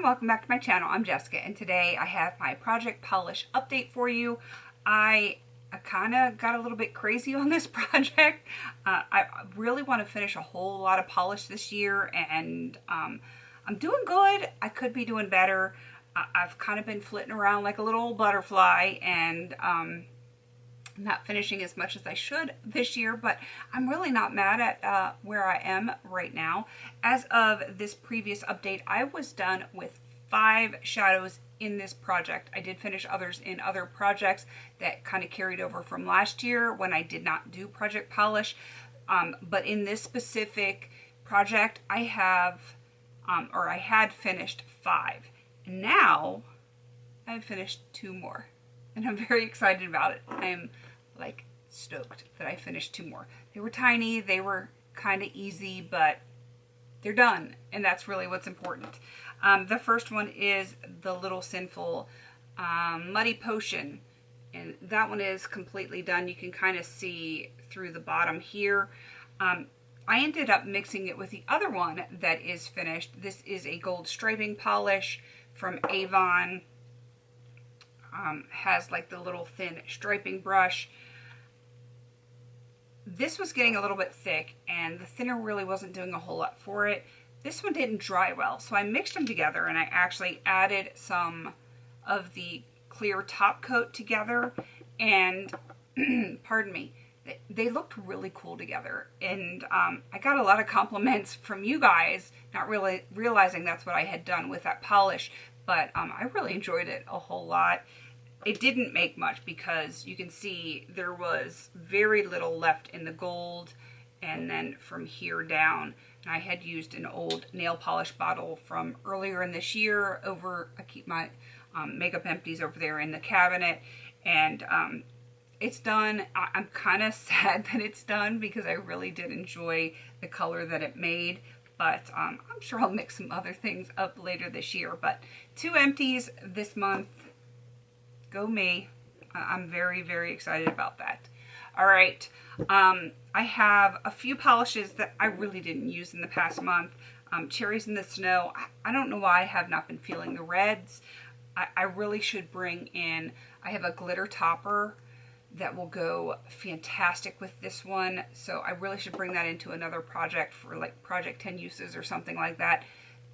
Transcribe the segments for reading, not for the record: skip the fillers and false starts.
everyone, welcome back to my channel. I'm Jessica, and today I have my project polish update for you. I kind of got a little bit crazy on this project. I really want to finish a whole lot of polish this year, and I'm doing good. I could be doing better. I've kind of been flitting around like a little butterfly, and not finishing as much as I should this year, but I'm really not mad at where I am right now. As of this previous update, I was done with 5 shadows in this project. I did finish others in other projects that kind of carried over from last year when I did not do project polish. But in this specific project, I have, I had finished 5. And now I've finished 2 more. And I'm very excited about it. I am like stoked that I finished 2 more. They were tiny, they were kind of easy, but they're done, and that's really what's important. The first one is the little Sinful Muddy Potion, and that one is completely done. You can kind of see through the bottom here. I ended up mixing it with the other one that is finished. This is a gold striping polish from Avon. Has like the little thin striping brush. This was getting a little bit thick, and the thinner really wasn't doing a whole lot for it. This one didn't dry well, so I mixed them together, and I actually added some of the clear top coat together, and pardon me, they looked really cool together. And I got a lot of compliments from you guys, not really realizing that's what I had done with that polish, but I really enjoyed it a whole lot. It didn't make much because you can see there was very little left in the gold, and then from here down, and I had used an old nail polish bottle from earlier in this year I keep my makeup empties over there in the cabinet, and it's done. I'm kind of sad that it's done because I really did enjoy the color that it made. But I'm sure I'll mix some other things up later this year. But 2 empties this month. Go me. I'm very, very excited about that. All right. I have a few polishes that I really didn't use in the past month. Cherries in the Snow. I don't know why I have not been feeling the reds. I really should bring in, I have a glitter topper that will go fantastic with this one. So I really should bring that into another project for like project 10 uses or something like that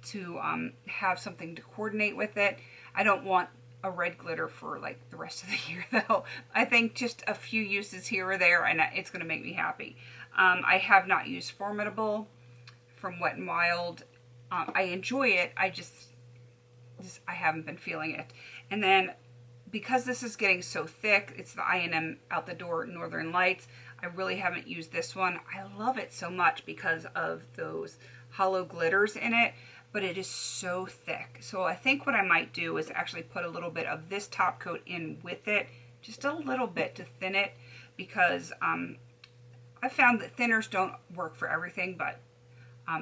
to have something to coordinate with it. I don't want a red glitter for like the rest of the year though. I think just a few uses here or there, and it's going to make me happy. I have not used Formidable from Wet n Wild. I enjoy it. I haven't been feeling it. And then because this is getting so thick, it's the I&M Out the Door Northern Lights. I really haven't used this one. I love it so much because of those hollow glitters in it, but it is so thick. So I think what I might do is actually put a little bit of this top coat in with it, just a little bit to thin it, because I found that thinners don't work for everything, but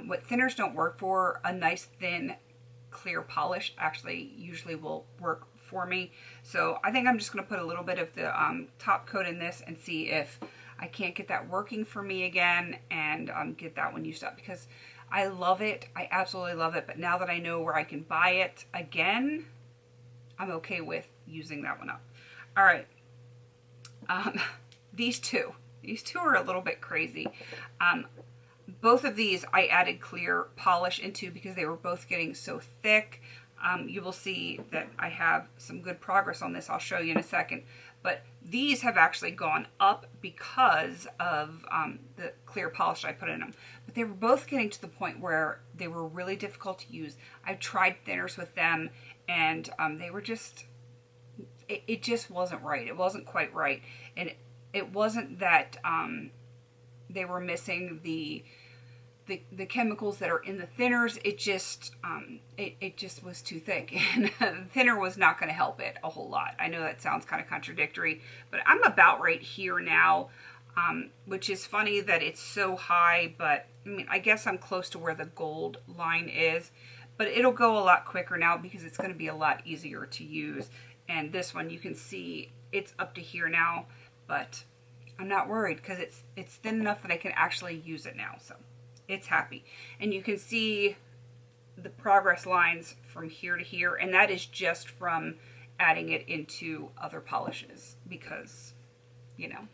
what thinners don't work for, a nice thin clear polish actually usually will work for me. So I think I'm just going to put a little bit of the top coat in this and see if I can't get that working for me again, and get that one used up, because I love it. I absolutely love it. But now that I know where I can buy it again, I'm okay with using that one up. All right. These two are a little bit crazy. Both of these I added clear polish into because they were both getting so thick. You will see that I have some good progress on this. I'll show you in a second. But these have actually gone up because of the clear polish I put in them. But they were both getting to the point where they were really difficult to use. I tried thinners with them, and they were just, it just wasn't right. It wasn't quite right. And it wasn't that they were missing the chemicals that are in the thinners. It just was too thick, and the thinner was not going to help it a whole lot. I know that sounds kind of contradictory, but I'm about right here now, which is funny that it's so high, but I mean, I guess I'm close to where the gold line is, but it'll go a lot quicker now because it's going to be a lot easier to use. And this one, you can see it's up to here now, but I'm not worried because it's thin enough that I can actually use it now. So it's happy. And you can see the progress lines from here to here, and that is just from adding it into other polishes, because, you know,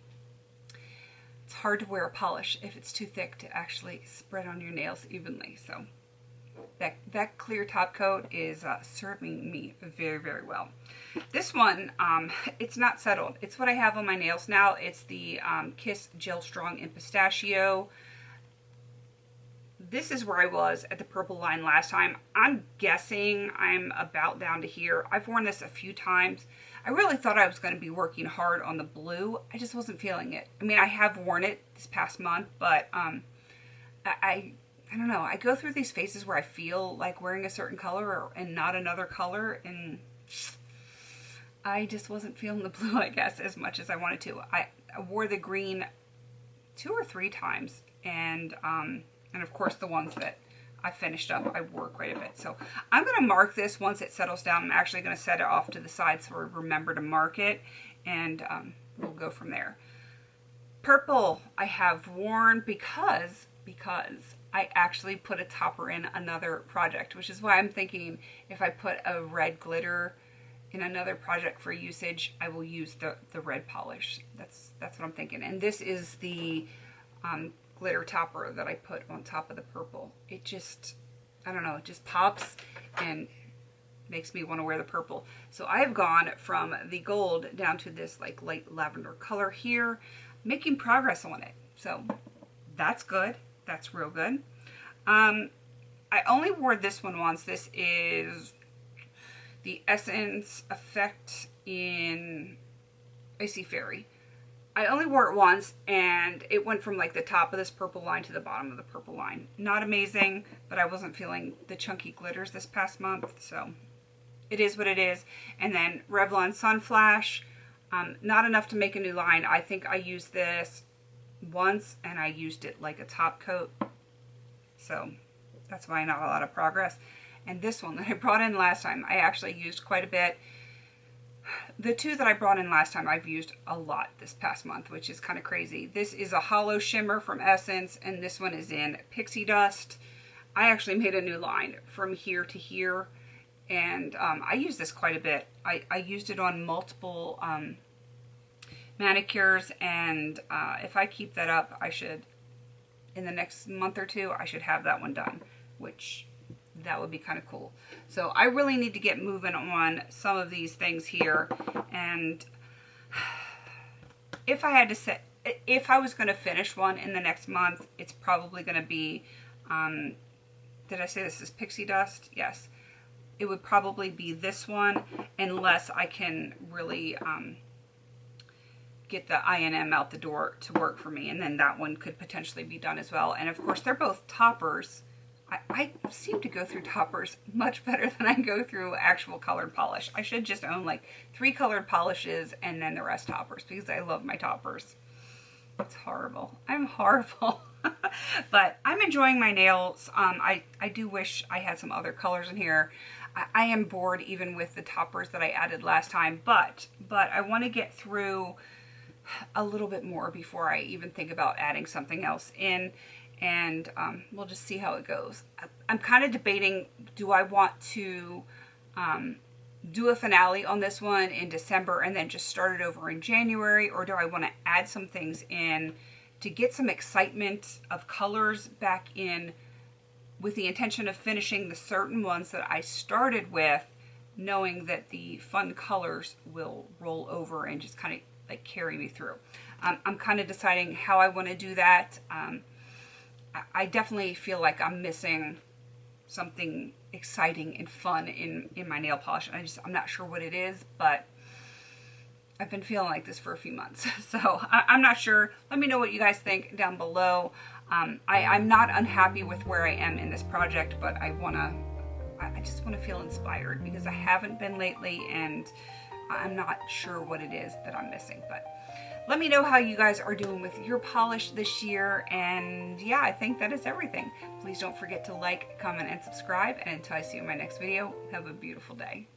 it's hard to wear a polish if it's too thick to actually spread on your nails evenly. So that clear top coat is serving me very, very well. This one, it's not settled. It's what I have on my nails now. It's the Kiss Gel Strong in Pistachio. This is where I was at the purple line last time. I'm guessing I'm about down to here. I've worn this a few times. I really thought I was going to be working hard on the blue. I just wasn't feeling it. I mean, I have worn it this past month, but I don't know. I go through these phases where I feel like wearing a certain color and not another color, and I just wasn't feeling the blue, I guess, as much as I wanted to. I wore the green 2 or 3 times, and of course the ones that I finished up, I wore quite a bit. So I'm going to mark this once it settles down. I'm actually going to set it off to the side so I remember to mark it, and we'll go from there. Purple I have worn because I actually put a topper in another project, which is why I'm thinking if I put a red glitter in another project for usage, I will use the red polish. That's what I'm thinking. And this is the glitter topper that I put on top of the purple. It just, I don't know, it just pops and makes me want to wear the purple. So I have gone from the gold down to this like light lavender color here, making progress on it. So that's good. That's real good. I only wore this one once. This is the Essence Effect in Icy Fairy. I only wore it once, and it went from like the top of this purple line to the bottom of the purple line. Not amazing, but I wasn't feeling the chunky glitters this past month, so it is what it is. And then Revlon Sunflash, not enough to make a new line. I think I used this once, and I used it like a top coat, so that's why not a lot of progress. And this one that I brought in last time, I actually used quite a bit. The 2 that I brought in last time, I've used a lot this past month, which is kind of crazy. This is a Hollow Shimmer from Essence, and this one is in Pixie Dust. I actually made a new line from here to here, and I use this quite a bit. I used it on multiple manicures, and if I keep that up, I should, in the next month or 2, I should have that one done, which that would be kind of cool. So I really need to get moving on some of these things here, and if I had to set, if I was going to finish one in the next month, it's probably going to be, did I say this is Pixie Dust? Yes. It would probably be this one, unless I can really get the INM out the door to work for me, and then that one could potentially be done as well. And of course, they're both toppers. I seem to go through toppers much better than I go through actual colored polish. I should just own like 3 colored polishes and then the rest toppers, because I love my toppers. It's horrible. I'm horrible. But I'm enjoying my nails. I do wish I had some other colors in here. I am bored even with the toppers that I added last time, but I want to get through a little bit more before I even think about adding something else in. And we'll just see how it goes. I'm kind of debating, do I want to do a finale on this one in December and then just start it over in January, or do I want to add some things in to get some excitement of colors back in, with the intention of finishing the certain ones that I started with, knowing that the fun colors will roll over and just kind of like carry me through. I'm kind of deciding how I want to do that. I definitely feel like I'm missing something exciting and fun in my nail polish. I'm not sure what it is, but I've been feeling like this for a few months. So I'm not sure. Let me know what you guys think down below. I'm not unhappy with where I am in this project, but I just want to feel inspired, because I haven't been lately, and I'm not sure what it is that I'm missing. But let me know how you guys are doing with your polish this year. And yeah, I think that is everything. Please don't forget to like, comment, and subscribe. And until I see you in my next video, have a beautiful day.